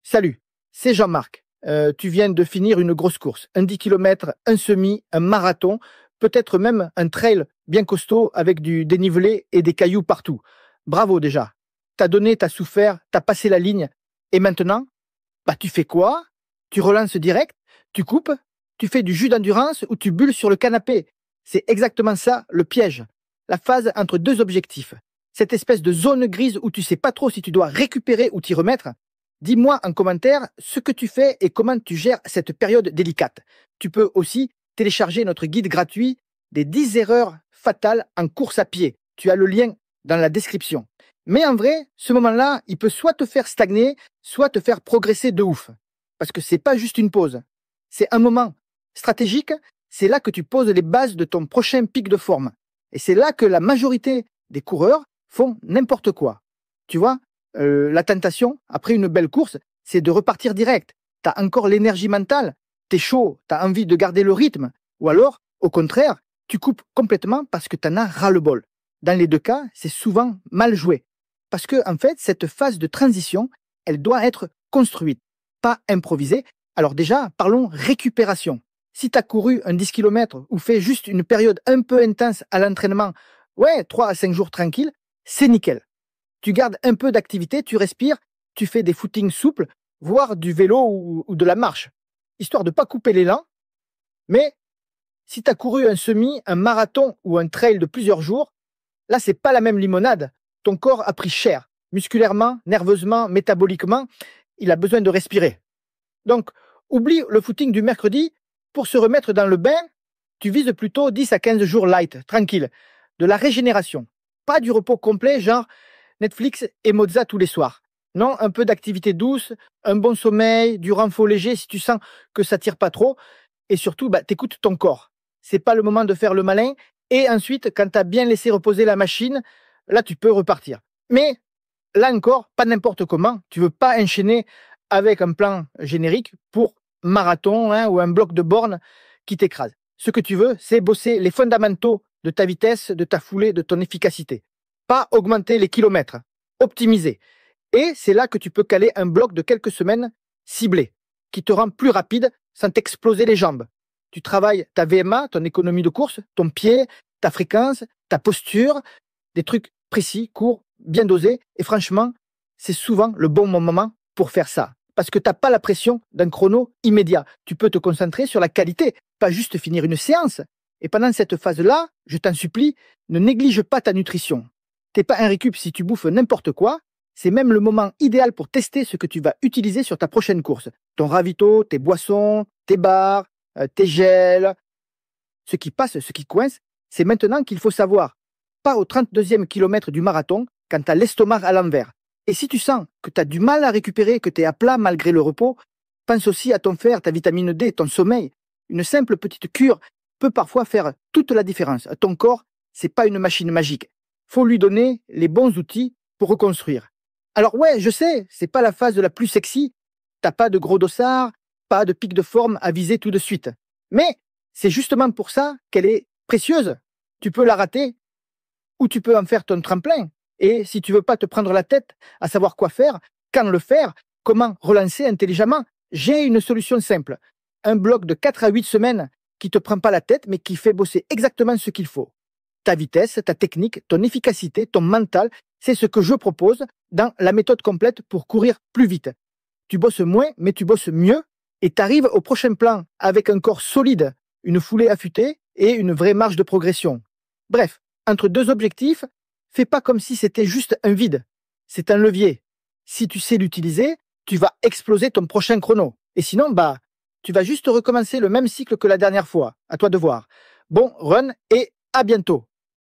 Salut, c'est Jean-Marc. Tu viens de finir une grosse course, un 10 km, un semi, un marathon, peut-être même un trail bien costaud avec du dénivelé et des cailloux partout. Bravo déjà. T'as donné, t'as souffert, t'as passé la ligne. Et maintenant, tu fais quoi? Tu relances direct? Tu coupes? Tu fais du jus d'endurance ou tu bulles sur le canapé? C'est exactement ça le piège. La phase entre deux objectifs. Cette espèce de zone grise où tu sais pas trop si tu dois récupérer ou t'y remettre. Dis-moi en commentaire ce que tu fais et comment tu gères cette période délicate. Tu peux aussi télécharger notre guide gratuit des 10 erreurs fatales en course à pied. Tu as le lien dans la description. Mais en vrai, ce moment-là, il peut soit te faire stagner, soit te faire progresser de ouf. Parce que c'est pas juste une pause. C'est un moment stratégique, c'est là que tu poses les bases de ton prochain pic de forme. Et c'est là que la majorité des coureurs font n'importe quoi. Tu vois, la tentation, après une belle course, c'est de repartir direct. Tu as encore l'énergie mentale, tu es chaud, tu as envie de garder le rythme. Ou alors, au contraire, tu coupes complètement parce que tu en as ras-le-bol. Dans les deux cas, c'est souvent mal joué. Parce que, en fait, cette phase de transition, elle doit être construite, pas improvisée. Alors déjà, parlons récupération. Si tu as couru un 10 km ou fait juste une période un peu intense à l'entraînement, 3 à 5 jours tranquille, c'est nickel. Tu gardes un peu d'activité, tu respires, tu fais des footings souples, voire du vélo ou de la marche, histoire de ne pas couper l'élan. Mais si tu as couru un semi, un marathon ou un trail de plusieurs jours, là, c'est pas la même limonade. Ton corps a pris cher, musculairement, nerveusement, métaboliquement, il a besoin de respirer. Donc, oublie le footing du mercredi. Pour se remettre dans le bain, tu vises plutôt 10 à 15 jours light, tranquille, de la régénération. Pas du repos complet, genre Netflix et Mozza tous les soirs. Non, un peu d'activité douce, un bon sommeil, du renfort léger si tu sens que ça tire pas trop. Et surtout, t'écoutes ton corps. C'est pas le moment de faire le malin. Et ensuite, quand tu as bien laissé reposer la machine, là, tu peux repartir. Mais là encore, pas n'importe comment. Tu veux pas enchaîner avec un plan générique pour marathon ou un bloc de borne qui t'écrase. Ce que tu veux, c'est bosser les fondamentaux de ta vitesse, de ta foulée, de ton efficacité. Pas augmenter les kilomètres, optimiser. Et c'est là que tu peux caler un bloc de quelques semaines ciblé, qui te rend plus rapide sans t'exploser les jambes. Tu travailles ta VMA, ton économie de course, ton pied, ta fréquence, ta posture, des trucs précis, courts, bien dosés. Et franchement, c'est souvent le bon moment pour faire ça. Parce que tu n'as pas la pression d'un chrono immédiat. Tu peux te concentrer sur la qualité, pas juste finir une séance. Et pendant cette phase-là, je t'en supplie, ne néglige pas ta nutrition. T'es pas un récup si tu bouffes n'importe quoi. C'est même le moment idéal pour tester ce que tu vas utiliser sur ta prochaine course. Ton ravito, tes boissons, tes bars, tes gels. Ce qui passe, ce qui coince, c'est maintenant qu'il faut savoir. Pas au 32e kilomètre du marathon, quand tu as l'estomac à l'envers. Et si tu sens que tu as du mal à récupérer, que tu es à plat malgré le repos, pense aussi à ton fer, ta vitamine D, ton sommeil. Une simple petite cure peut parfois faire toute la différence. Ton corps, c'est pas une machine magique. Faut lui donner les bons outils pour reconstruire. Alors je sais, c'est pas la phase la plus sexy. T'as pas de gros dossard, pas de pic de forme à viser tout de suite. Mais c'est justement pour ça qu'elle est précieuse. Tu peux la rater ou tu peux en faire ton tremplin. Et si tu veux pas te prendre la tête à savoir quoi faire, quand le faire, comment relancer intelligemment, j'ai une solution simple. Un bloc de 4 à 8 semaines qui te prend pas la tête, mais qui fait bosser exactement ce qu'il faut. Ta vitesse, ta technique, ton efficacité, ton mental, c'est ce que je propose dans la méthode complète pour courir plus vite. Tu bosses moins, mais tu bosses mieux et tu arrives au prochain plan avec un corps solide, une foulée affûtée et une vraie marge de progression. Bref, entre deux objectifs, fais pas comme si c'était juste un vide. C'est un levier. Si tu sais l'utiliser, tu vas exploser ton prochain chrono. Et sinon, tu vas juste recommencer le même cycle que la dernière fois. À toi de voir. Bon run et à bientôt.